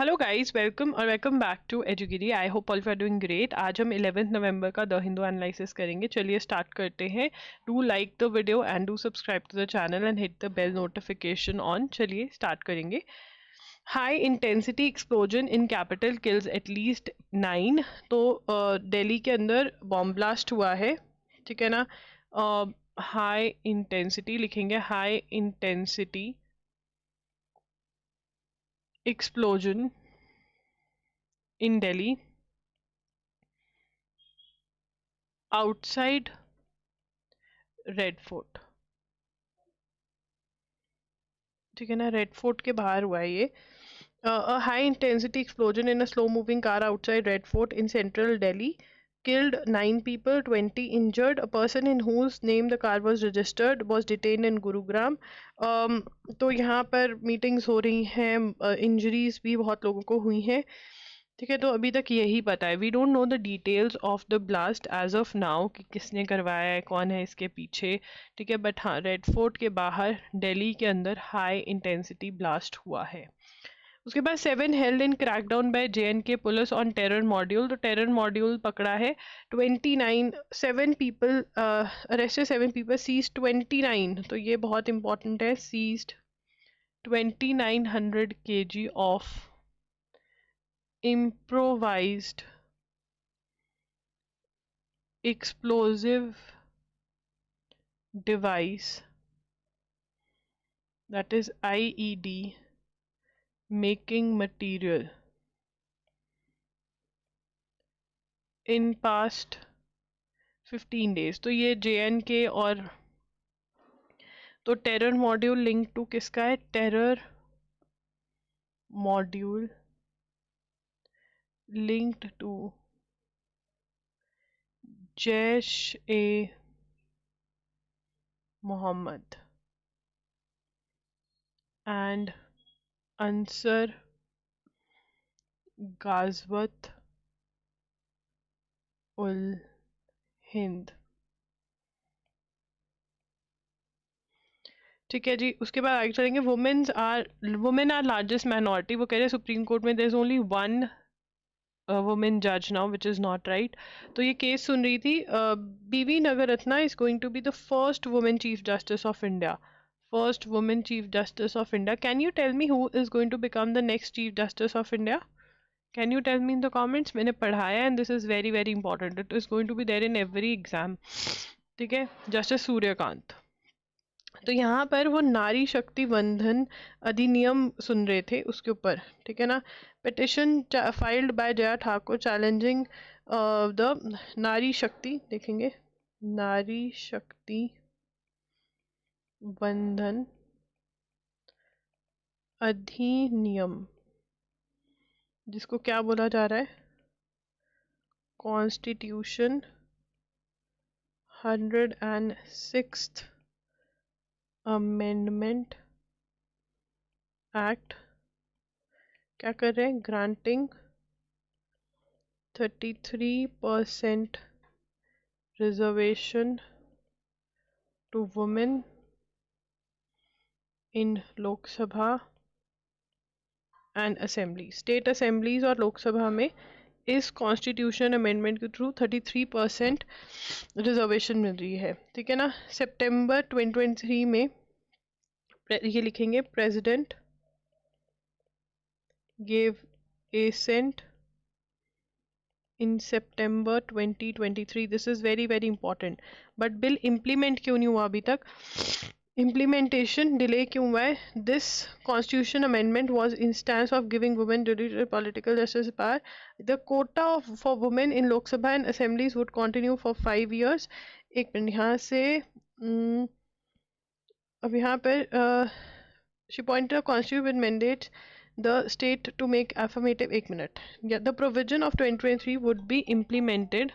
Hello guys, welcome back to एजुगिरी। I hope all you are doing great. आज हम 11 नवंबर का द हिंदू एनालिसिस करेंगे। चलिए स्टार्ट करते हैं। Do like the video and do subscribe to the channel and hit the bell notification on. चलिए start करेंगे। High intensity explosion in capital kills at least 9। तो दिल्ली के अंदर बॉम्ब ब्लास्ट हुआ है, ठीक है ना। हाई इंटेंसिटी लिखेंगे, high intensity explosion in Delhi outside red fort, ठीक है ना। रेड फोर्ट के बाहर हुआ है ये। High intensity explosion in a slow moving car outside red fort in central Delhi killed 9 people, 20 injured. A person in whose name the car was registered was detained in Gurugram. तो यहाँ पर meetings हो रही हैं, इंजरीज भी बहुत लोगों को हुई हैं, ठीक है। तो अभी तक यही पता है। We don't know the details of the blast as of now कि किसने करवाया है, कौन है इसके पीछे, ठीक है। बट हाँ, रेड फोर्ट के बाहर दिल्ली के अंदर हाई इंटेंसिटी ब्लास्ट हुआ है। उसके बाद 7 held in crackdown by JNK police on terror module. तो टेरर मॉड्यूल पकड़ा है 29, 7 पीपल अरेस्टेड, 7 पीपल, सीज 29। तो ये बहुत इंपॉर्टेंट है। Seized 2900 kg of improvised explosive device, that is IED making material in past 15 days। तो ये JNK और तो टेरर मॉड्यूल लिंक टू किसका है? Terror module linked to Jaish e Mohammad and Ansar Ghazwat ul Hind, ठीक है जी। उसके बाद आगे चलेंगे। Women are largest minority. वो कह रहे हैं सुप्रीम कोर्ट में there is only one women जज now, which is not right. तो ये केस सुन रही थी BV Nagarratna is going to be the first women chief justice of India. First women chief justice of India. Can you tell me who is going to become the next chief justice of India? Can you tell me in the comments? मैंने पढ़ाया and this is very very important. It is going to be there in every exam, ठीक है। Justice Suryakant. तो यहाँ पर वो नारी शक्ति वंदन अधिनियम सुन रहे थे, उसके ऊपर, ठीक है ना। Petition filed by Jaya Thakur challenging the नारी शक्ति, देखेंगे, नारी शक्ति वंदन अधिनियम, जिसको क्या बोला जा रहा है? Constitution 106th amendment act. क्या कर रहे हैं? Granting 33% reservation to women in Loksabha and assembly. State assemblies और लोकसभा में इस कॉन्स्टिट्यूशन अमेंडमेंट के थ्रू 33% रिजर्वेशन मिल रही है, ठीक है ना। सितंबर 2023 में ये लिखेंगे, president gave assent in September 2023। This is very very important. But bill implement क्यों नहीं हुआ अभी तक? इम्प्लीमेंटेशन डिले क्यों हुआ है? This constitution amendment was instance of giving women judicial political justice power. The Kota for women in Loksabha and assemblies would continue for 5 years। एक minute, यहाँ से अब यहाँ पर she pointed a constitution mandate the state to make affirmative, एक minute, yeah, the provision of 2023 would be implemented,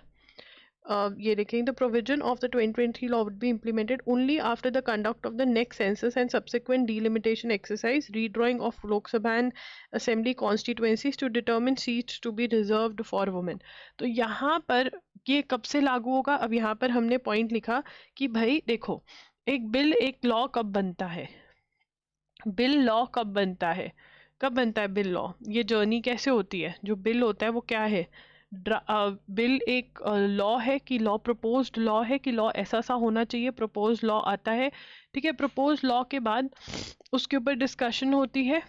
ये देखेंगे, the provision of the 2023 law would be implemented only after the conduct of the next census and subsequent delimitation exercise, redrawing of Lok Sabha and Assembly constituencies to determine seats to be reserved for women। तो यहाँ पर ये कब से लागू होगा? अब यहाँ पर हमने पॉइंट लिखा कि भाई देखो, एक बिल, एक लॉ कब बनता है? बिल लॉ कब बनता है? कब बनता है बिल लॉ? ये जर्नी कैसे होती है? जो बिल होता है वो क्या है? बिल एक लॉ है कि लॉ प्रपोज्ड लॉ है कि लॉ ऐसा सा होना चाहिए, प्रपोज्ड लॉ आता है, ठीक है। प्रपोज्ड लॉ के बाद उसके ऊपर डिस्कशन होती है,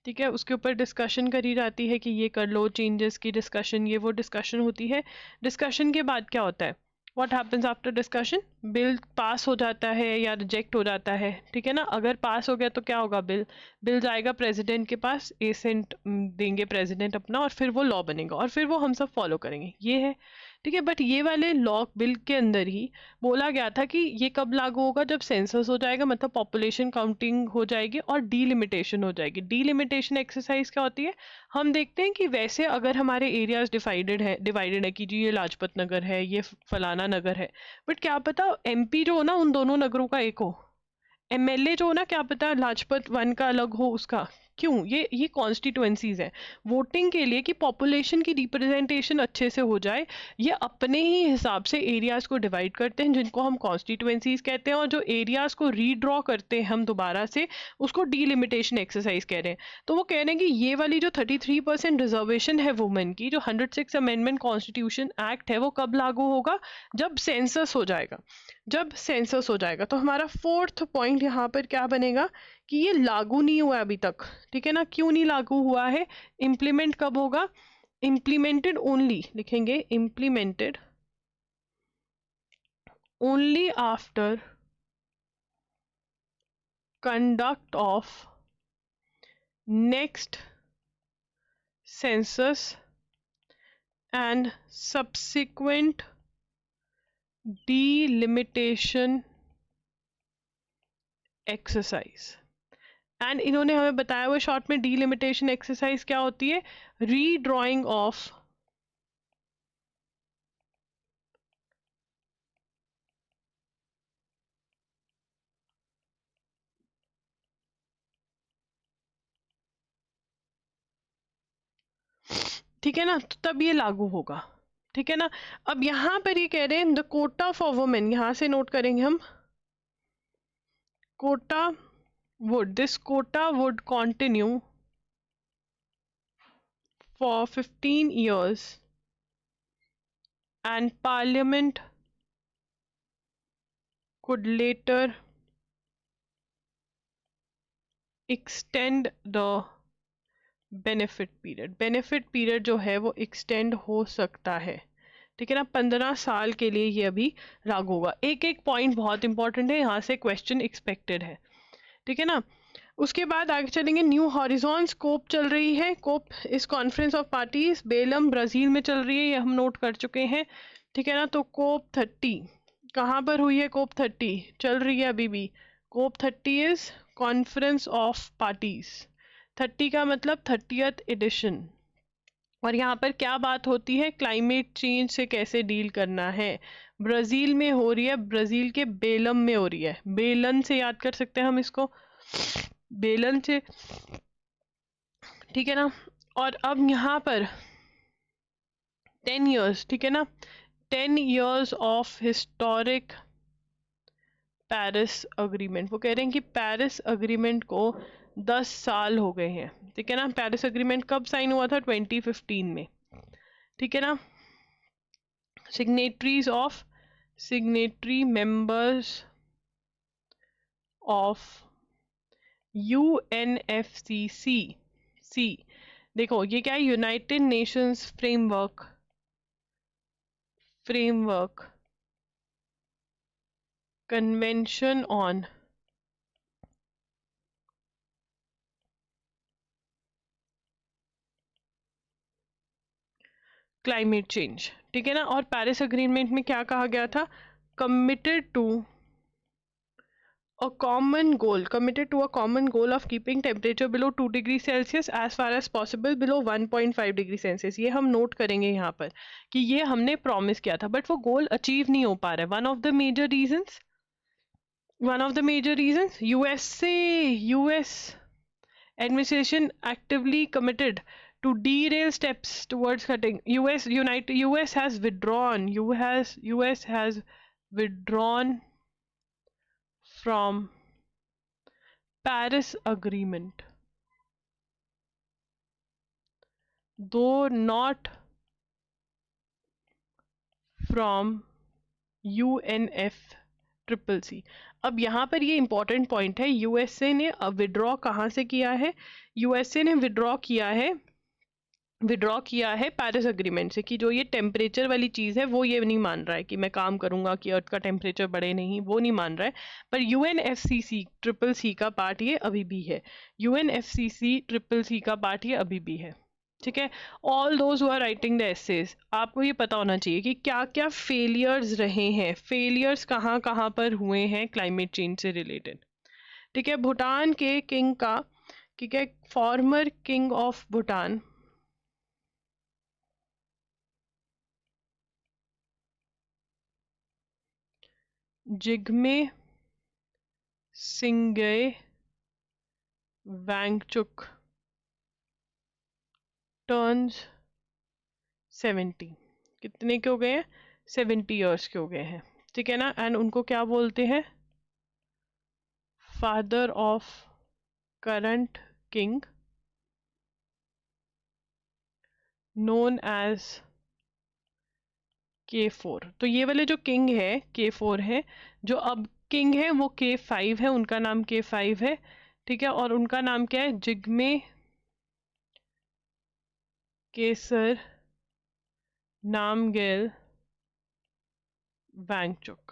ठीक है, उसके ऊपर डिस्कशन करी जाती है कि ये कर लो, चेंजेस की डिस्कशन, ये वो डिस्कशन होती है। डिस्कशन के बाद क्या होता है? What happens after discussion? Bill pass हो जाता है या रिजेक्ट हो जाता है, ठीक है ना। अगर पास हो गया तो क्या होगा? बिल जाएगा प्रेसिडेंट के पास, एसेंट देंगे प्रेसिडेंट अपना, और फिर वो लॉ बनेगा और फिर वो हम सब फॉलो करेंगे, ये है, ठीक है। बट ये वाले लॉ बिल के अंदर ही बोला गया था कि ये कब लागू होगा? जब सेंसस हो जाएगा, मतलब पॉपुलेशन काउंटिंग हो जाएगी और डीलिमिटेशन हो जाएगी। डीलिमिटेशन एक्सरसाइज क्या होती है? हम देखते हैं कि वैसे अगर हमारे एरियाज डिवाइडेड है कि जी ये लाजपत नगर है, ये फलाना नगर है, बट क्या पता एमपी जो हो ना उन दोनों नगरों का एक हो, एमएलए जो हो ना क्या पता लाजपत वन का अलग हो उसका। क्यों? ये कॉन्स्टिट्युएंसीज है वोटिंग के लिए कि पॉपुलेशन की रिप्रेजेंटेशन अच्छे से हो जाए। ये अपने ही हिसाब से एरियाज को डिवाइड करते हैं जिनको हम कॉन्स्टिट्युएंसीज कहते हैं, और जो एरियाज को रीड्रॉ करते हैं हम दोबारा से, उसको डीलिमिटेशन एक्सरसाइज कह रहे हैं। तो वो कह रहे हैं कि ये वाली जो 33% रिजर्वेशन है वुमेन की, जो 106 अमेंडमेंट कॉन्स्टिट्यूशन एक्ट है, वो कब लागू होगा? जब सेंसस हो जाएगा। जब सेंसस हो जाएगा तो हमारा फोर्थ पॉइंट यहाँ पर क्या बनेगा कि ये लागू नहीं हुआ अभी तक, ठीक है ना। क्यों नहीं लागू हुआ है? इम्प्लीमेंट कब होगा? इम्प्लीमेंटेड ओनली, लिखेंगे implemented only after conduct of next census and subsequent delimitation exercise. And इन्होंने हमें बताया हुआ शॉर्ट में डीलिमिटेशन एक्सरसाइज क्या होती है? रीड्रॉइंग ऑफ ठीक है ना, तो तब ये लागू होगा, ठीक है ना। अब यहां पर ये कह रहे हैं द कोटा फॉर वुमेन, यहां से नोट करेंगे हम, quota would, this quota would continue for 15 years and parliament could later extend the benefit period जो है वो एक्सटेंड हो सकता है, ठीक है ना। 15 साल के लिए ये अभी लागू होगा। एक एक पॉइंट बहुत इंपॉर्टेंट है, यहाँ से क्वेश्चन एक्सपेक्टेड है, ठीक है ना। उसके बाद आगे चलेंगे, न्यू हॉरिजॉन कोप चल रही है। कोप इस conference of parties, Belum Brazil में चल रही है, ये हम नोट कर चुके हैं, ठीक है ना। तो कोप 30 कहाँ पर हुई है? कोप 30 चल रही है अभी भी। कोप 30 इज कॉन्फ्रेंस ऑफ पार्टीज, 30 का मतलब 30th एडिशन। और यहाँ पर क्या बात होती है? क्लाइमेट चेंज से कैसे डील करना है। ब्राजील में हो रही है, ब्राजील के बेलम में हो रही है, बेलन से याद कर सकते हैं हम इसको, बेलन से, ठीक है ना। और अब यहाँ पर 10 years, ठीक है ना, 10 years of historic Paris agreement. वो कह रहे हैं कि पेरिस अग्रीमेंट को 10 साल हो गए हैं, ठीक है ना। पेरिस अग्रीमेंट कब साइन हुआ था? 2015 में, ठीक है ना। सिग्नेटरी मेंबर्स ऑफ UNFCCC, देखो ये क्या है? United Nations framework convention on climate change, ठीक है ना। और पेरिस अग्रीमेंट में क्या कहा गया था? committed to a committed to a common goal of keeping temperature below 2 degrees Celsius as far as possible below 1.5 degree Celsius. ये हम नोट करेंगे यहाँ पर कि ये हमने प्रॉमिस किया था, बट वो गोल अचीव नहीं हो पा रहा है। One of the major reasons US administration actively committed to derail steps towards cutting. US has withdrawn. US has withdrawn from Paris Agreement. though not from UNFCCC। अब यहाँ पर ये इंपॉर्टेंट पॉइंट है, यूएसए ने विड्रॉ कहाँ से किया है? यूएसए ने विड्रॉ किया है पेरिस अग्रीमेंट से, कि जो ये टेम्परेचर वाली चीज़ है वो ये नहीं मान रहा है कि मैं काम करूंगा कि अर्थ का टेम्परेचर बढ़े, नहीं, वो नहीं मान रहा है। पर UNFCCC का पार्ट ये अभी भी है, UNFCCC का पार्ट ये अभी भी है। ठीक है। All those who are writing the essays, आपको ये पता होना चाहिए कि क्या क्या फेलियर्स रहे हैं, फेलियर्स कहाँ कहाँ पर हुए हैं क्लाइमेट चेंज से रिलेटेड। ठीक है। भूटान के किंग का, ठीक है, former king of Bhutan, Jigme Singye Wangchuck turns 70, कितने के हो गए हैं? 70 ईयर्स के हो गए हैं। ठीक है ना। एंड उनको क्या बोलते हैं? Father of current king, known as K4। तो ये वाले जो किंग है K4 है, जो अब किंग है वो K5 है, उनका नाम K5 है। ठीक है। और उनका नाम क्या है? जिग्मे केसर नामगेल वांगचुक।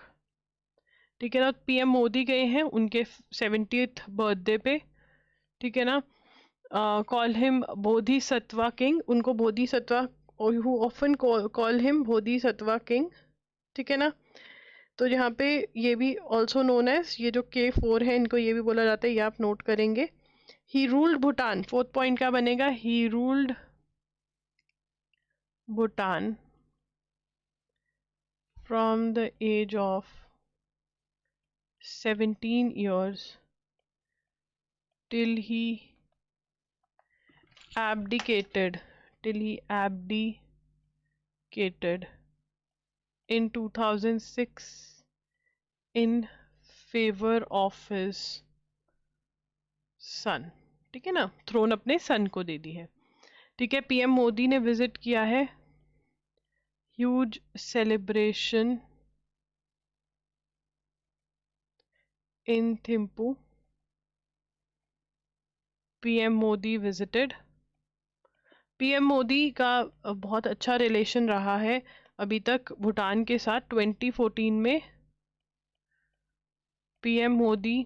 ठीक है ना। पीएम मोदी गए हैं उनके 70th बर्थडे पे। ठीक है ना। कॉल हिम बोधिसत्वा किंग, उनको Bodhisattva, who often call him Bodhisattva king. ठीक है ना। तो यहाँ पे ये भी ऑल्सो नोन एज, ये जो K4 है इनको ये भी बोला जाता है, ये आप नोट करेंगे। He ruled Bhutan, fourth point क्या बनेगा? He ruled Bhutan from the age of 17 years till he abdicated in 2006 in favor of his son। ठीक है ना। थ्रोन अपने सन को दे दी है। ठीक है। पीएम मोदी ने विजिट किया है huge celebration in Thimphu. PM Modi visited, PM Modi का बहुत अच्छा रिलेशन रहा है अभी तक भूटान के साथ। 2014 में PM Modi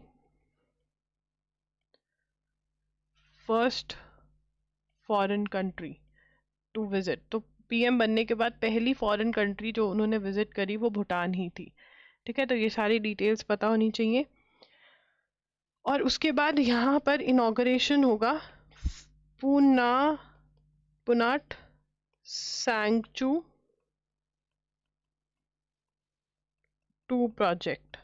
first foreign country to visit, तो पीएम बनने के बाद पहली फॉरेन कंट्री जो उन्होंने विजिट करी वो भूटान ही थी। ठीक है। तो ये सारी डिटेल्स पता होनी चाहिए। और उसके बाद यहाँ पर इनॉग्रेशन होगा पुनाट सांगचू 2 प्रोजेक्ट।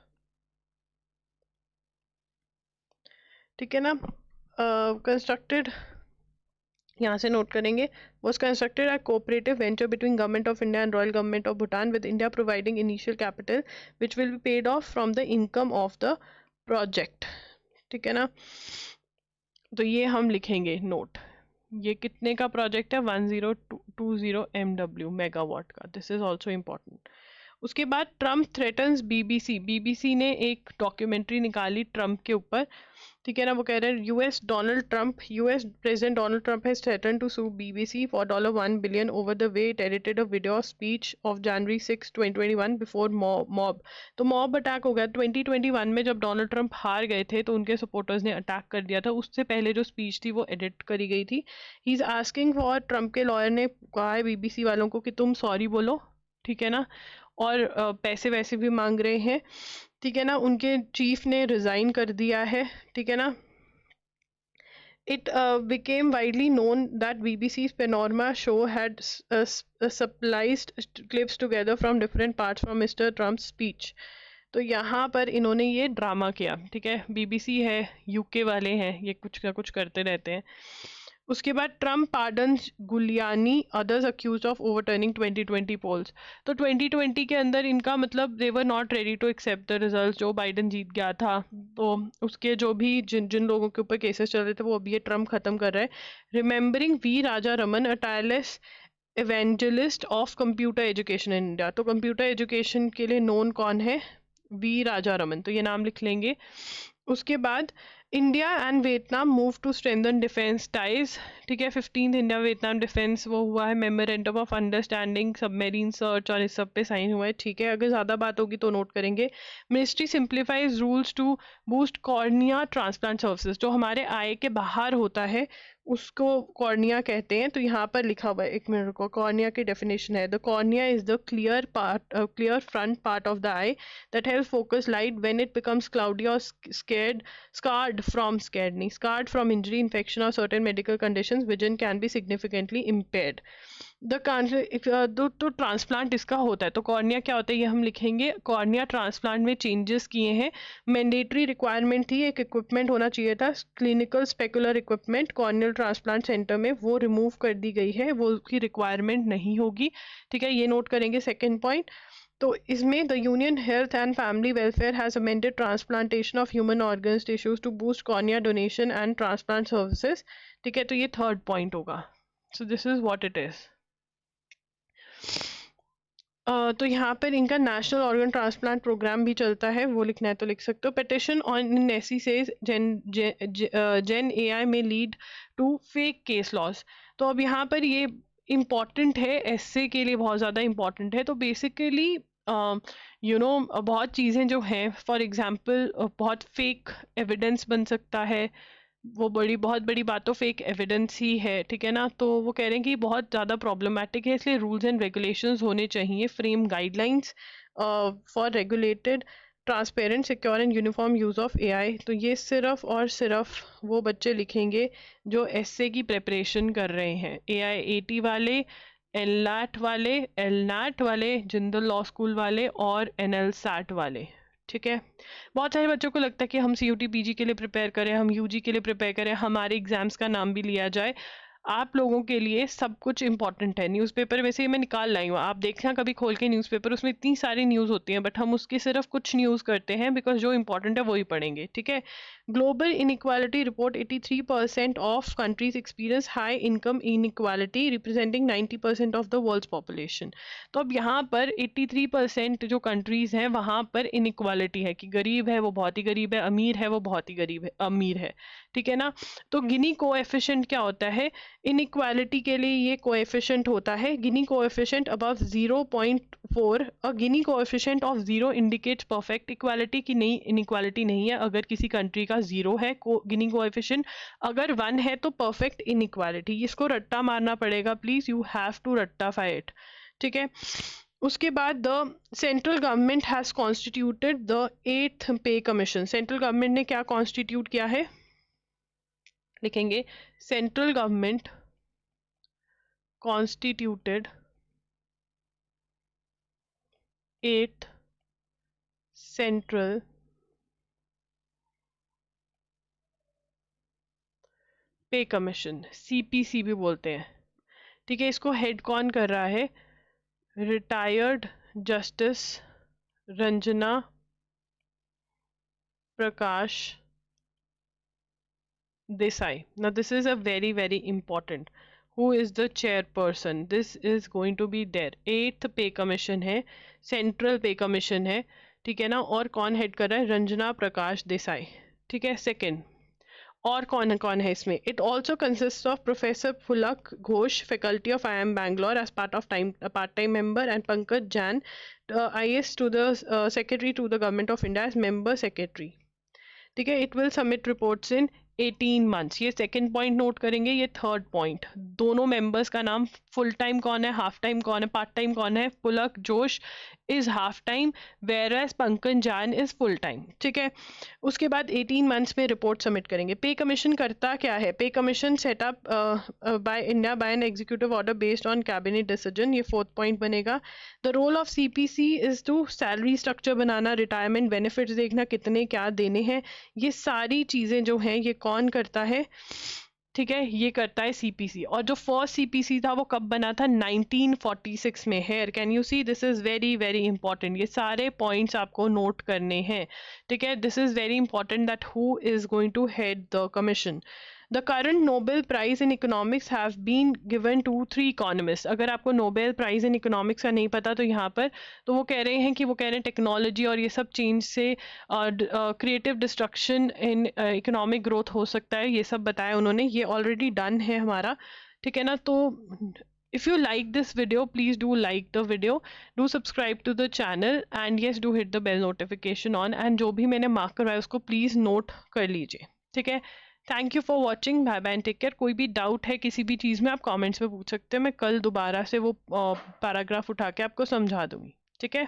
ठीक है ना। कंस्ट्रक्टेड, यहाँ से नोट करेंगे, was constructed a cooperative venture between Government of India and Royal Government of Bhutan, with India providing initial capital which will be paid off from the income of the project। ठीक है ना। तो ये हम लिखेंगे note. ये कितने का प्रोजेक्ट है? 1020 MW मेगावाट का। This is also important. उसके बाद ट्रम्प थ्रेटन्स बीबीसी, बीबीसी ने एक डॉक्यूमेंट्री निकाली ट्रम्प के ऊपर। ठीक है ना। वो कह रहे हैं US president Donald Trump has threaten to sue BBC for $1 billion over the way it edited a video speech of January 6, 2021 before mob. तो मॉब अटैक हो गया 2021 में, जब डोनाल्ड ट्रम्प हार गए थे तो उनके सपोर्टर्स ने अटैक कर दिया था। उससे पहले जो स्पीच थी वो एडिट करी गई थी। He is asking for, Trump के लॉयर ने कहा है बीबीसी वालों को कि तुम सॉरी बोलो। ठीक है ना। और पैसे वैसे भी मांग रहे हैं। ठीक है ना। उनके चीफ ने रिजाइन कर दिया है। ठीक है ना। It became widely known that BBC's Panorama show had spliced clips together from different parts from Mr. Trump's speech। तो यहाँ पर इन्होंने ये ड्रामा किया। ठीक है। बीबीसी है, यूके वाले हैं, ये कुछ ना कुछ करते रहते हैं। उसके बाद Trump pardons Giuliani, others accused of overturning 2020 polls. तो 2020 के अंदर इनका मतलब they were not ready to accept the result, जो बाइडन जीत गया था, तो उसके जो भी जिन जिन लोगों के ऊपर केसेस चल रहे थे वो अभी ये ट्रम्प खत्म कर रहा है। Remembering V Raja Raman, a tireless evangelist of computer education in India. तो कंप्यूटर एजुकेशन के लिए नोन कौन है? वी राजा रमन, तो ये नाम लिख लेंगे। उसके बाद India and Vietnam move to strengthen defence ties, ठीक है। 15th इंडिया वियतनाम डिफेंस वो हुआ है, memorandum of understanding submarine search, और इस सब पे साइन हुआ है, ठीक है। अगर ज़्यादा बात होगी तो नोट करेंगे। Ministry simplifies rules to boost cornea transplant services. जो हमारे आय के बाहर होता है उसको कॉर्निया कहते हैं। तो यहाँ पर लिखा हुआ है, एक मिनट को, कॉर्निया की डेफिनेशन है, the cornea is the clear front part of the I that helps focus light when it becomes cloudy or scarred from injury, infection or certain medical conditions, vision can be significantly impaired. तो transplant इसका होता है। तो cornea क्या होता है ये हम लिखेंगे। कॉर्निया ट्रांसप्लांट में चेंजेस किए हैं। मैंडेटरी रिक्वायरमेंट थी, एक इक्विपमेंट होना चाहिए था, clinical specular equipment corneal transplant centre में, वो रिमूव कर दी गई है, वो उसकी रिक्वायरमेंट नहीं होगी, ठीक है। ये नोट करेंगे। सेकेंड पॉइंट, तो इसमें the union health and family welfare has amended transplantation of human organs tissues to boost cornea donation and transplant services, ठीक है। तो ये थर्ड पॉइंट होगा। So this is what it is. तो यहाँ पर इनका नेशनल ऑर्गन ट्रांसप्लांट प्रोग्राम भी चलता है, वो लिखना है तो लिख सकते हो। Petition on AC says gen AI में lead to fake case laws. तो अब यहाँ पर ये इम्पॉर्टेंट है, एसए के लिए बहुत ज़्यादा इम्पॉर्टेंट है। तो बेसिकली बहुत चीज़ें जो हैं, फॉर एग्जांपल बहुत फेक एविडेंस बन सकता है, वो बहुत बड़ी बात तो फेक एविडेंस ही है, ठीक है ना। तो वो कह रहे हैं कि बहुत ज़्यादा प्रॉब्लमेटिक है, इसलिए रूल्स एंड रेगुलेशंस होने चाहिए, frame guidelines for regulated transparent secure and uniform use of AI. तो ये सिर्फ और सिर्फ वो बच्चे लिखेंगे जो एसए की प्रिपरेशन कर रहे हैं, AIAT वाले, एलनैट वाले, एलनैट वाले, जिंदल लॉ स्कूल वाले और NLSAT वाले, ठीक है। बहुत सारे बच्चों को लगता है कि हम CUT PG के लिए प्रिपेयर करें, हम UG के लिए प्रिपेयर करें, हमारे एग्जाम्स का नाम भी लिया जाए। आप लोगों के लिए सब कुछ इंपॉर्टेंट है। न्यूज़पेपर में से मैं निकाल लाई हूँ, आप देखना कभी खोल के न्यूज़पेपर, उसमें इतनी सारी न्यूज़ होती हैं, बट हम उसके सिर्फ कुछ न्यूज़ करते हैं, बिकॉज जो इंपॉर्टेंट है वही पढ़ेंगे, ठीक है। Global inequality report 83% of countries experience high income inequality representing 90% of the world's population. तो अब यहाँ पर 83% जो कंट्रीज हैं वहाँ पर इनइक्वालिटी है, कि गरीब है वो बहुत ही गरीब है, अमीर है वो बहुत ही गरीब है, अमीर है, ठीक है ना। तो गिनी कोएफिशिएंट क्या होता है इनइक्वालिटी के लिए? ये कोएफिशिएंट होता है गिनी कोएफिशिएंट अबव 0.4। और गिनी coefficient of 0 indicates perfect equality, की नहीं इनइक्वालिटी नहीं है। अगर किसी कंट्री का 0 है गिनी कोएफिशिएंट, अगर 1 है तो परफेक्ट इनइक्वालिटी। इसको रट्टा मारना पड़ेगा, प्लीज यू हैव टू रट्टाफाई इट, ठीक है। उसके बाद the central government has constituted the 8th pay commission. Central government ने क्या कॉन्स्टिट्यूट किया है? लिखेंगे central government constituted 8th central पे कमीशन, CPC भी बोलते हैं, ठीक है। इसको हेड कौन कर रहा है? Retired justice Ranjana Prakash Desai. Now this is a very very important. Who is the chairperson? This is going to be there. 8th pay commission है, सेंट्रल पे कमीशन है, ठीक है ना। और कौन हेड कर रहा है? रंजना प्रकाश देसाई, ठीक है। सेकंड, और कौन है इसमें? It also consist of professor Pulak Ghosh, faculty of IIM Bangalore as part time member, and Pankaj Jain, IAS to the secretary to the government of India as member secretary, ठीक है। It will submit reports in 18 months। ये second point note करेंगे। ये third point, दोनों members का नाम, full time कौन है, हाफ टाइम कौन है, पार्ट टाइम कौन है? Pulak Josh is half time, where as Pankaj Jain is full time, ठीक है। उसके बाद 18 months में रिपोर्ट सबमिट करेंगे। पे कमीशन करता क्या है? Pay commission setup by India by an executive order based on cabinet decision. ये फोर्थ पॉइंट बनेगा। The role of CPC is to salary structure बनाना, रिटायरमेंट बेनिफिट्स देखना, कितने क्या देने हैं, ये सारी चीज़ें जो हैं ये कौन करता है? ठीक है, ये करता है सीपीसी। और जो फर्स्ट सीपीसी था वो कब बना था? 1946 में। Here can you see, this is very very important. ये सारे पॉइंट्स आपको नोट करने हैं, ठीक है। This is very important that who is going to head the commission. The current Nobel prize in economics have been given to 3 economist. अगर आपको Nobel prize in economics का नहीं पता तो यहाँ पर तो वो कह रहे हैं कि वो कह रहे हैं टेक्नोलॉजी और ये सब चेंज से creative destruction in economic growth हो सकता है, ये सब बताया उन्होंने। ये ऑलरेडी डन है हमारा, ठीक है ना। तो if you like this video, please do like the video, do subscribe to the channel, and yes, do hit the bell notification on, and जो भी मैंने मार्क करवाया उसको प्लीज नोट कर लीजिए, ठीक है। Thank you for watching, bye bye, take care. कोई भी डाउट है किसी भी चीज़ में आप कमेंट्स में पूछ सकते हैं, मैं कल दोबारा से वो पैराग्राफ उठा के आपको समझा दूंगी, ठीक है।